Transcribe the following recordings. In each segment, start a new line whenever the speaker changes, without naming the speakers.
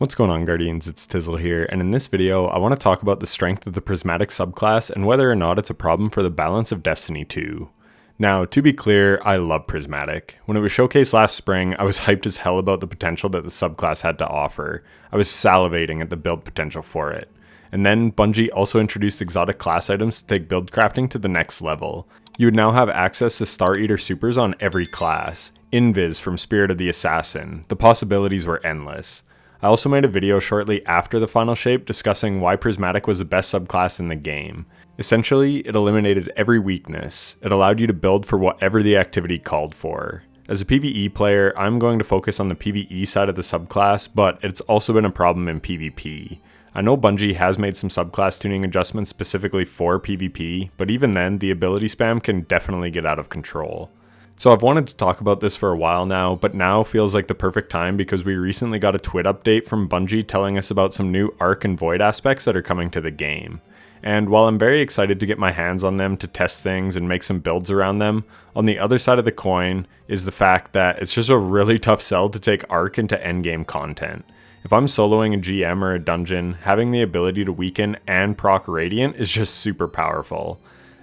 What's going on, Guardians? It's Tizzle here, and in this video I want to talk about the strength of the Prismatic subclass and whether or not it's a problem for the balance of Destiny 2. Now, to be clear, I love Prismatic. When it was showcased last spring, I was hyped as hell about the potential that the subclass had to offer. I was salivating at the build potential for it. And then Bungie also introduced exotic class items to take build crafting to the next level. You would now have access to Star Eater supers on every class, Invis from Spirit of the Assassin. The possibilities were endless. I also made a video shortly after the final shape discussing why Prismatic was the best subclass in the game. Essentially, it eliminated every weakness. It allowed you to build for whatever the activity called for. As a PvE player, I'm going to focus on the PvE side of the subclass, but it's also been a problem in PvP. I know Bungie has made some subclass tuning adjustments specifically for PvP, but even then, the ability spam can definitely get out of control. So I've wanted to talk about this for a while now, but now feels like the perfect time because we recently got a Twit update from Bungie telling us about some new Arc and Void aspects that are coming to the game. And while I'm very excited to get my hands on them to test things and make some builds around them, on the other side of the coin is the fact that it's just a really tough sell to take Arc into endgame content. If I'm soloing a GM or a dungeon, having the ability to weaken and proc Radiant is just super powerful.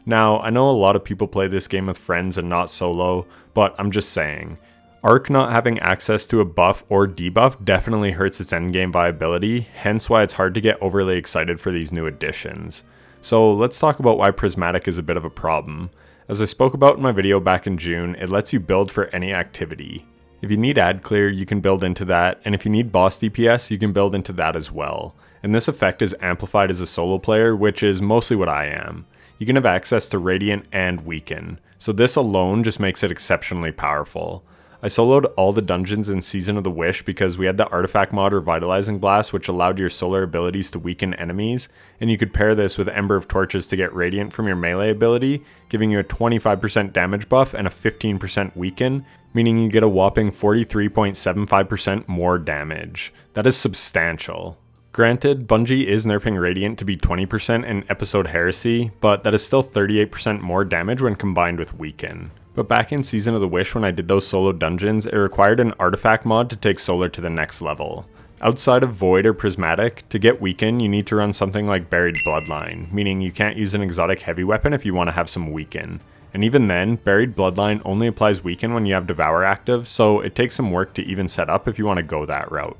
Now, I know a lot of people play this game with friends and not solo, but I'm just saying. Arc not having access to a buff or debuff definitely hurts its endgame viability, hence why it's hard to get overly excited for these new additions. So let's talk about why Prismatic is a bit of a problem. As I spoke about in my video back in June, it lets you build for any activity. If you need ad clear, you can build into that, and if you need boss DPS, you can build into that as well. And this effect is amplified as a solo player, which is mostly what I am. You can have access to Radiant and Weaken, so this alone just makes it exceptionally powerful. I soloed all the dungeons in Season of the Wish because we had the artifact mod Revitalizing Blast, which allowed your solar abilities to weaken enemies, and you could pair this with Ember of Torches to get Radiant from your melee ability, giving you a 25% damage buff and a 15% weaken, meaning you get a whopping 43.75% more damage. That is substantial. Granted, Bungie is nerfing Radiant to be 20% in Episode Heresy, but that is still 38% more damage when combined with Weaken. But back in Season of the Wish when I did those solo dungeons, it required an artifact mod to take Solar to the next level. Outside of Void or Prismatic, to get Weaken you need to run something like Buried Bloodline, meaning you can't use an exotic heavy weapon if you want to have some Weaken. And even then, Buried Bloodline only applies Weaken when you have Devour active, so it takes some work to even set up if you want to go that route.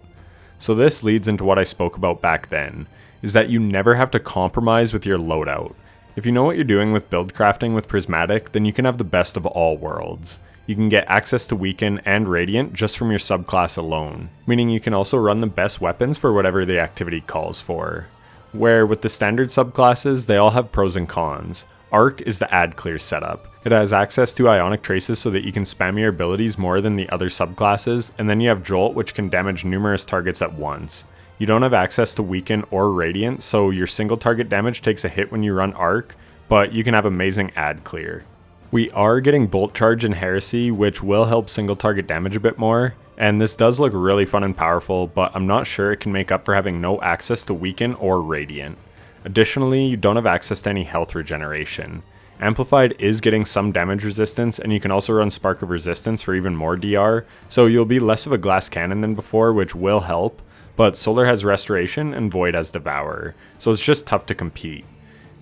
So this leads into what I spoke about back then, is that you never have to compromise with your loadout. If you know what you're doing with build crafting with Prismatic, then you can have the best of all worlds. You can get access to Weaken and Radiant just from your subclass alone, meaning you can also run the best weapons for whatever the activity calls for. Where with the standard subclasses, they all have pros and cons. Arc is the ad clear setup. It has access to Ionic Traces so that you can spam your abilities more than the other subclasses, and then you have Jolt, which can damage numerous targets at once. You don't have access to Weaken or Radiant, so your single target damage takes a hit when you run Arc, but you can have amazing ad clear. We are getting Bolt Charge in Heresy, which will help single target damage a bit more, and this does look really fun and powerful, but I'm not sure it can make up for having no access to Weaken or Radiant. Additionally, you don't have access to any health regeneration. Amplified is getting some damage resistance, and you can also run Spark of Resistance for even more DR, so you'll be less of a glass cannon than before, which will help, but Solar has Restoration and Void has Devour, so it's just tough to compete.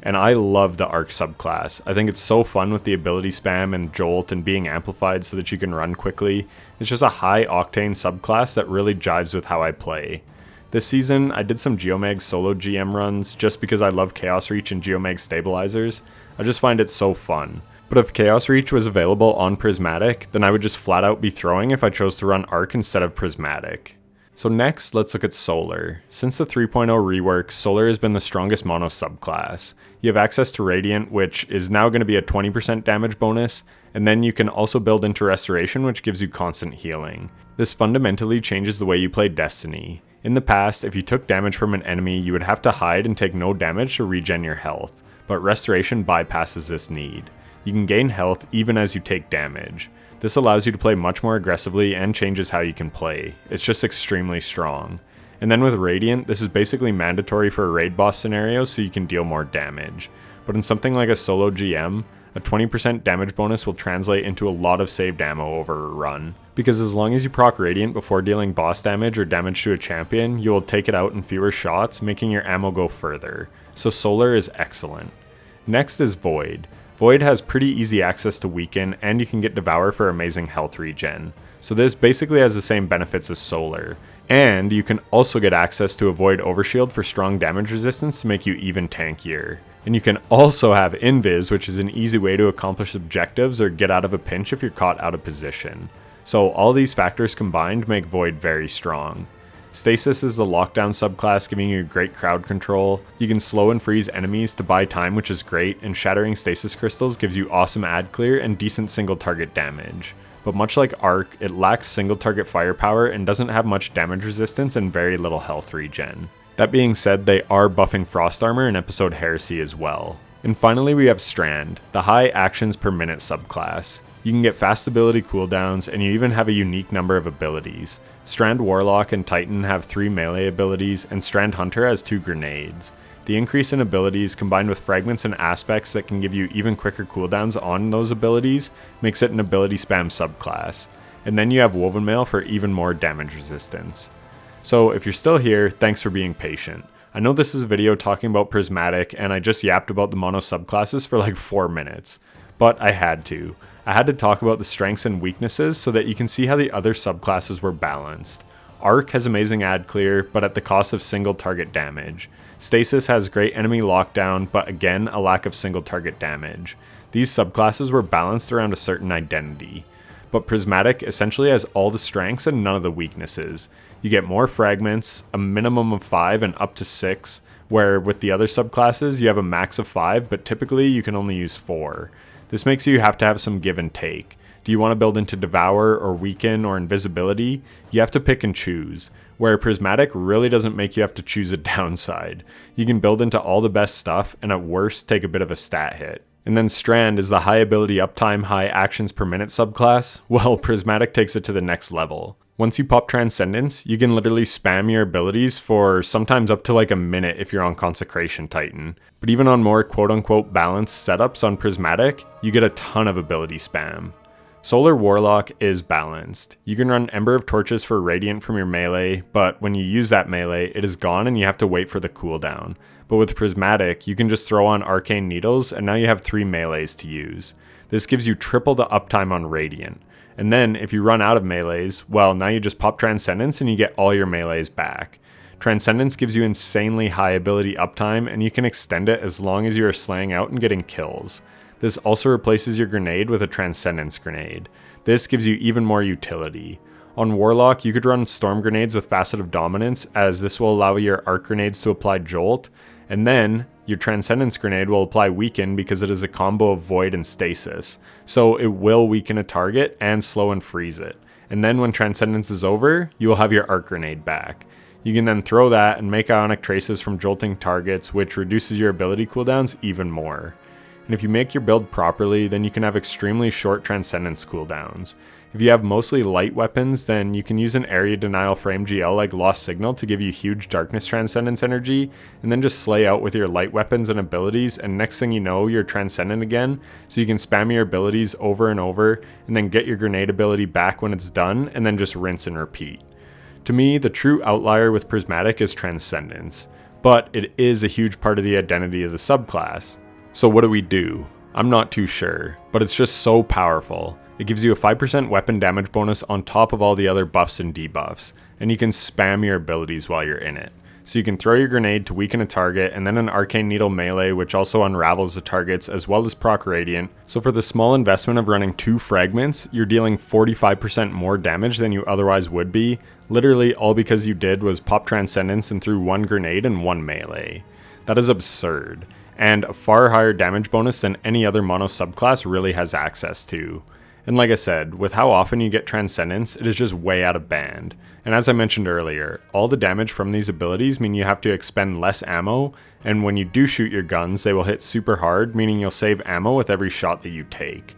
And I love the Arc subclass. I think it's so fun with the ability spam and Jolt and being amplified so that you can run quickly. It's just a high octane subclass that really jives with how I play. This season, I did some Geomag solo GM runs just because I love Chaos Reach and Geomag stabilizers. I just find it so fun. But if Chaos Reach was available on Prismatic, then I would just flat out be throwing if I chose to run Arc instead of Prismatic. So next, let's look at Solar. Since the 3.0 rework, Solar has been the strongest mono subclass. You have access to Radiant, which is now going to be a 20% damage bonus, and then you can also build into Restoration, which gives you constant healing. This fundamentally changes the way you play Destiny. In the past, if you took damage from an enemy, you would have to hide and take no damage to regen your health, but Restoration bypasses this need. You can gain health even as you take damage. This allows you to play much more aggressively and changes how you can play. It's just extremely strong. And then with Radiant, this is basically mandatory for raid boss scenarios so you can deal more damage. But in something like a solo GM, A 20% damage bonus will translate into a lot of saved ammo over a run, because as long as you proc Radiant before dealing boss damage or damage to a champion, you will take it out in fewer shots, making your ammo go further. So Solar is excellent. Next is Void. Void has pretty easy access to Weaken, and you can get Devour for amazing health regen. So this basically has the same benefits as Solar. And you can also get access to a Void Overshield for strong damage resistance to make you even tankier. And you can also have Invis, which is an easy way to accomplish objectives or get out of a pinch if you're caught out of position. So all these factors combined make Void very strong. Stasis is the lockdown subclass, giving you great crowd control. You can slow and freeze enemies to buy time, which is great, and shattering stasis crystals gives you awesome ad clear and decent single target damage. But much like Arc, it lacks single target firepower and doesn't have much damage resistance and very little health regen. That being said, they are buffing Frost Armor in episode Heresy as well. And finally we have Strand, the high actions per minute subclass. You can get fast ability cooldowns, and you even have a unique number of abilities. Strand Warlock and Titan have 3 melee abilities, and Strand Hunter has 2 grenades. The increase in abilities combined with fragments and aspects that can give you even quicker cooldowns on those abilities makes it an ability spam subclass. And then you have Woven Mail for even more damage resistance. So if you're still here, thanks for being patient. I know this is a video talking about Prismatic, and I just yapped about the mono subclasses for like 4 minutes. But I had to. I had to talk about the strengths and weaknesses so that you can see how the other subclasses were balanced. Arc has amazing ad clear, but at the cost of single target damage. Stasis has great enemy lockdown, but again, a lack of single target damage. These subclasses were balanced around a certain identity. But Prismatic essentially has all the strengths and none of the weaknesses. You get more fragments, a minimum of 5 and up to 6, where with the other subclasses you have a max of 5, but typically you can only use 4. This makes you have to have some give and take. Do you want to build into Devour or Weaken or Invisibility? You have to pick and choose, where Prismatic really doesn't make you have to choose a downside. You can build into all the best stuff and at worst take a bit of a stat hit. And then Strand is the high ability uptime, high actions per minute subclass. Well, Prismatic takes it to the next level. Once you pop Transcendence, you can literally spam your abilities for sometimes up to like a minute if you're on Consecration Titan. But even on more quote-unquote balanced setups on Prismatic, you get a ton of ability spam. Solar Warlock is balanced. You can run Ember of Torches for Radiant from your melee, but when you use that melee, it is gone and you have to wait for the cooldown. But with Prismatic, you can just throw on Arcane Needles and now you have 3 melees to use. This gives you triple the uptime on Radiant. And then if you run out of melees, well, now you just pop Transcendence and you get all your melees back. Transcendence gives you insanely high ability uptime, and you can extend it as long as you are slaying out and getting kills. This also replaces your grenade with a Transcendence grenade. This gives you even more utility. On Warlock, you could run Storm Grenades with Facet of Dominance, as this will allow your Arc Grenades to apply Jolt, and then your Transcendence Grenade will apply Weaken because it is a combo of Void and Stasis. So it will weaken a target and slow and freeze it. And then when Transcendence is over, you will have your Arc Grenade back. You can then throw that and make Ionic Traces from jolting targets, which reduces your ability cooldowns even more. And if you make your build properly, then you can have extremely short Transcendence cooldowns. If you have mostly light weapons, then you can use an area denial frame GL like Lost Signal to give you huge Darkness Transcendence energy, and then just slay out with your light weapons and abilities, and next thing you know, you're Transcendent again, so you can spam your abilities over and over, and then get your grenade ability back when it's done, and then just rinse and repeat. To me, the true outlier with Prismatic is Transcendence, but it is a huge part of the identity of the subclass. So what do? I'm not too sure, but it's just so powerful. It gives you a 5% weapon damage bonus on top of all the other buffs and debuffs, and you can spam your abilities while you're in it. So you can throw your grenade to weaken a target, and then an Arcane Needle melee which also unravels the targets, as well as proc Radiant. So for the small investment of running 2 fragments, you're dealing 45% more damage than you otherwise would be, literally all because you did was pop Transcendence and threw 1 grenade and 1 melee. That is absurd, and a far higher damage bonus than any other mono subclass really has access to. And like I said, with how often you get Transcendence, it is just way out of band. And as I mentioned earlier, all the damage from these abilities mean you have to expend less ammo, and when you do shoot your guns, they will hit super hard, meaning you'll save ammo with every shot that you take.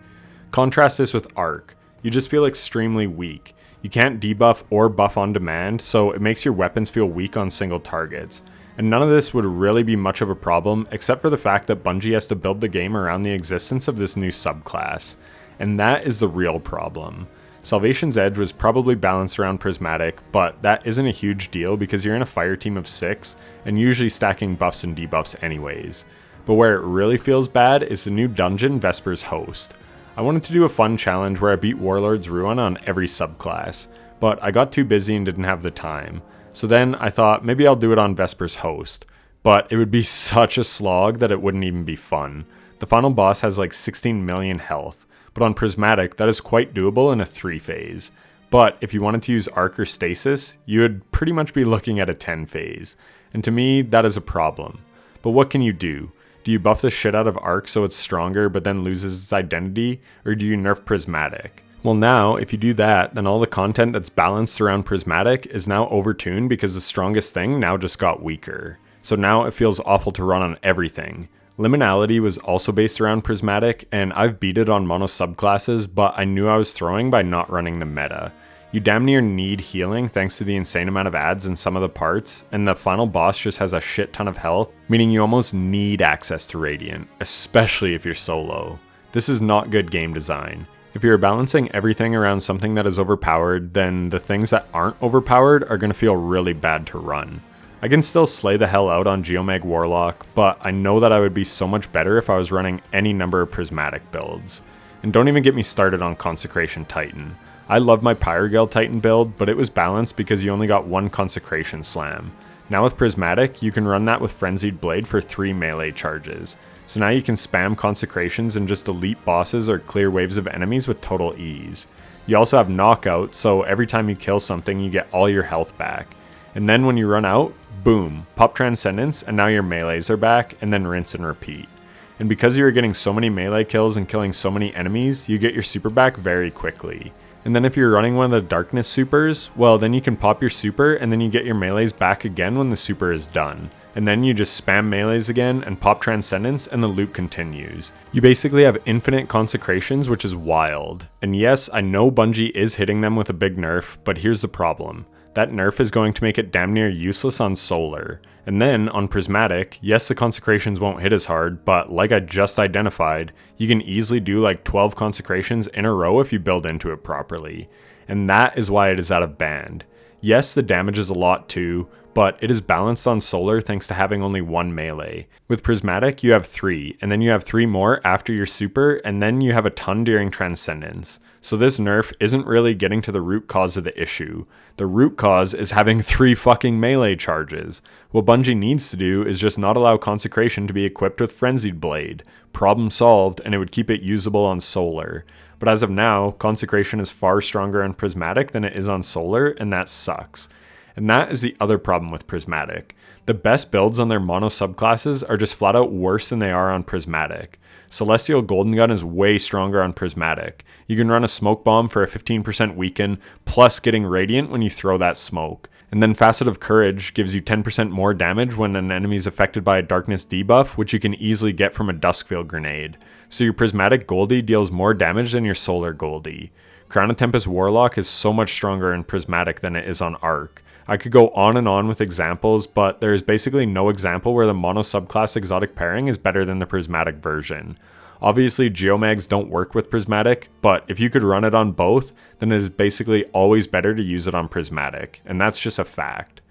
Contrast this with Arc. You just feel extremely weak. You can't debuff or buff on demand, so it makes your weapons feel weak on single targets. And none of this would really be much of a problem except for the fact that Bungie has to build the game around the existence of this new subclass. And that is the real problem. Salvation's Edge was probably balanced around Prismatic, but that isn't a huge deal because you're in a fire team of 6 and usually stacking buffs and debuffs anyways. But where it really feels bad is the new dungeon, Vesper's Host. I wanted to do a fun challenge where I beat Warlord's Ruin on every subclass, but I got too busy and didn't have the time. So then I thought maybe I'll do it on Vesper's Host, but it would be such a slog that it wouldn't even be fun. The final boss has like 16 million health. But on Prismatic, that is quite doable in a 3 phase. But if you wanted to use Arc or Stasis, you would pretty much be looking at a 10 phase. And to me, that is a problem. But what can you do? Do you buff the shit out of Arc so it's stronger but then loses its identity? Or do you nerf Prismatic? Well now, if you do that, then all the content that's balanced around Prismatic is now overtuned because the strongest thing now just got weaker. So now it feels awful to run on everything. Liminality was also based around Prismatic, and I've beat it on mono-subclasses, but I knew I was throwing by not running the meta. You damn near need healing thanks to the insane amount of adds in some of the parts, and the final boss just has a shit ton of health, meaning you almost need access to Radiant, especially if you're solo. This is not good game design. If you're balancing everything around something that is overpowered, then the things that aren't overpowered are going to feel really bad to run. I can still slay the hell out on Geomag Warlock, but I know that I would be so much better if I was running any number of Prismatic builds. And don't even get me started on Consecration Titan. I love my Pyrogale Titan build, but it was balanced because you only got 1 Consecration Slam. Now with Prismatic, you can run that with Frenzied Blade for 3 melee charges. So now you can spam Consecrations and just elite bosses or clear waves of enemies with total ease. You also have Knockout, so every time you kill something you get all your health back. And then when you run out, boom, pop Transcendence, and now your melees are back, and then rinse and repeat. And because you were getting so many melee kills and killing so many enemies, you get your super back very quickly. And then if you're running one of the Darkness supers, well then you can pop your super and then you get your melees back again when the super is done. And then you just spam melees again and pop Transcendence and the loop continues. You basically have infinite consecrations, which is wild. And yes, I know Bungie is hitting them with a big nerf, but here's the problem. That nerf is going to make it damn near useless on Solar. And then, on Prismatic, yes the consecrations won't hit as hard, but like I just identified, you can easily do like 12 consecrations in a row if you build into it properly. And that is why it is out of band. Yes, the damage is a lot too, but it is balanced on Solar thanks to having only 1 melee. With Prismatic, you have 3, and then you have 3 more after your super, and then you have a ton during Transcendence. So this nerf isn't really getting to the root cause of the issue. The root cause is having 3 fucking melee charges. What Bungie needs to do is just not allow Consecration to be equipped with Frenzied Blade. Problem solved, and it would keep it usable on Solar. But as of now, Consecration is far stronger on Prismatic than it is on Solar, and that sucks. And that is the other problem with Prismatic. The best builds on their mono subclasses are just flat out worse than they are on Prismatic. Celestial Golden Gun is way stronger on Prismatic. You can run a smoke bomb for a 15% weaken, plus getting Radiant when you throw that smoke. And then Facet of Courage gives you 10% more damage when an enemy is affected by a Darkness debuff, which you can easily get from a Duskfield grenade. So your Prismatic Goldie deals more damage than your Solar Goldie. Crown of Tempest Warlock is so much stronger in Prismatic than it is on Arc. I could go on and on with examples, but there is basically no example where the mono subclass exotic pairing is better than the Prismatic version. Obviously, Geomags don't work with Prismatic, but if you could run it on both, then it is basically always better to use it on Prismatic, and that's just a fact.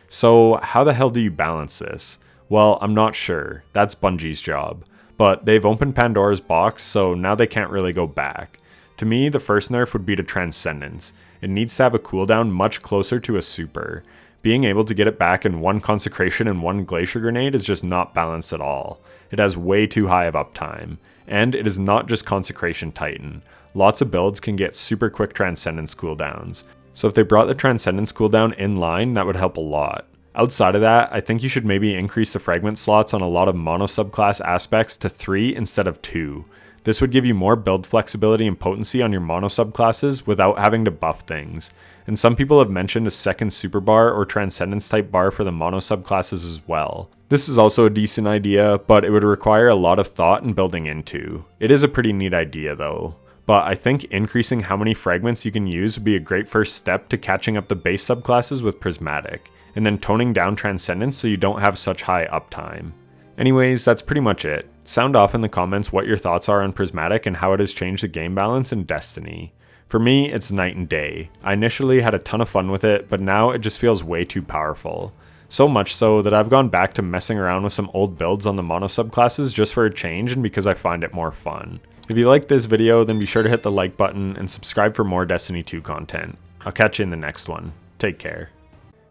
So how the hell do you balance this? Well, I'm not sure. That's Bungie's job. But they've opened Pandora's box, so now they can't really go back. To me, the first nerf would be to Transcendence. It needs to have a cooldown much closer to a super. Being able to get it back in 1 Consecration and 1 Glacier Grenade is just not balanced at all. It has way too high of uptime. And it is not just Consecration Titan. Lots of builds can get super quick Transcendence cooldowns. So if they brought the Transcendence cooldown in line, that would help a lot. Outside of that, I think you should maybe increase the fragment slots on a lot of mono subclass aspects to 3 instead of 2. This would give you more build flexibility and potency on your mono subclasses without having to buff things. And some people have mentioned a second super bar or Transcendence type bar for the mono subclasses as well. This is also a decent idea, but it would require a lot of thought and building into. It is a pretty neat idea though. But I think increasing how many fragments you can use would be a great first step to catching up the base subclasses with Prismatic. and then toning down Transcendence so you don't have such high uptime. Anyways, that's pretty much it. Sound off in the comments what your thoughts are on Prismatic and how it has changed the game balance in Destiny. For me, it's night and day. I initially had a ton of fun with it, but now it just feels way too powerful. So much so that I've gone back to messing around with some old builds on the Mono-subclasses just for a change and because I find it more fun. If you liked this video, then be sure to hit the like button and subscribe for more Destiny 2 content. I'll catch you in the next one. Take care.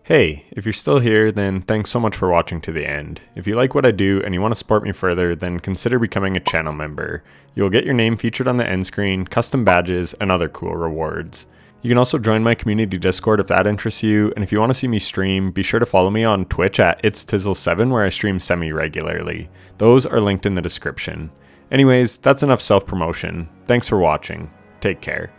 Hey, if you're still here, then thanks so much for watching to the end. If you like what I do and you want to support me further, then consider becoming a channel member. You'll get your name featured on the end screen, custom badges, and other cool rewards. You can also join my community Discord if that interests you, and if you want to see me stream, be sure to follow me on Twitch at itstizzle7 where I stream semi-regularly. Those are linked in the description. Anyways, that's enough self-promotion. Thanks for watching. Take care.